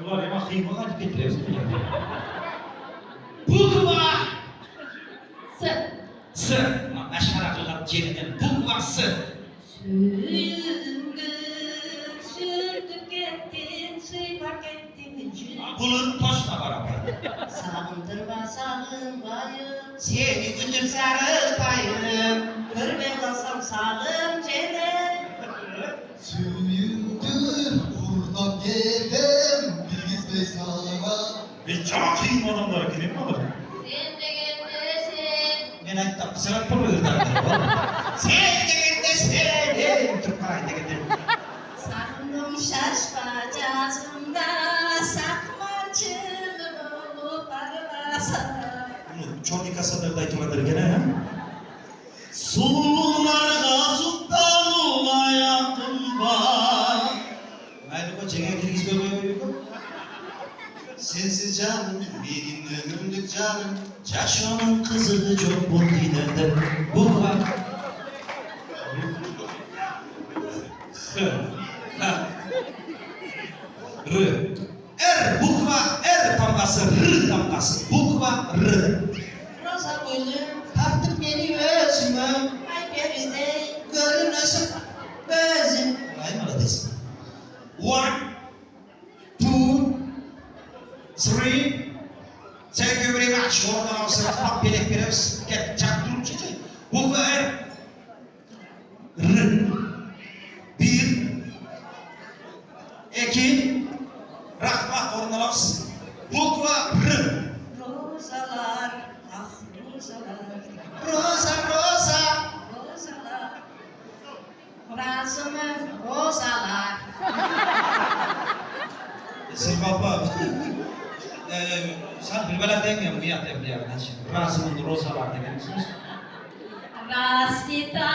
Ular ama kıymalar getiriyorsun. Bukva. S. Aşağıdakiler cebiden bukva S. Sürdük gittin, sıymak ettin. Bunun toşla beraber. Sağındırma sağınmayım. Seni gündür sarı payım. Görme kalsam sağım cennet. Suyundur buradan geldim bilgis bey sana. Ben çok kıyım adamlara gireyim mi olur? Sen de gelmesin. Ben hatta kısarak yapamıyorum. Sen de sen. Türk parayı da getirdim. Sandım şaşmacazımda sakmancılığı parmasa. Bunu çok kasadır da itimadır gene ha. Sular sultan olayatım var. Haydi bu cenge kirgiz böyle. Sensiz canım benim ömürlük canım. Çarşının kızı çok buldu nerede? Bu var. R. R bukva R damgası R damgası. Bukva R. Roza gülüm, Tartıp beni özüme. ay peride, Görünürsün gözüm. Ay neredesin? 1, 2, 3. Thank you very much. Oradan alsana hap bilek biraz çaktırıp çekecek. Bu kadar. R. 1, 2. Rahmat oradan alsın. Bu kadar. R. rozalar, ah rozalar, Rosa rosa. rozalar. Razımı rozalar. Sen baba. Sen bilmeden demiyorum bu yaptığım bir arkadaş. Razımın rosalar demek misiniz? Rastita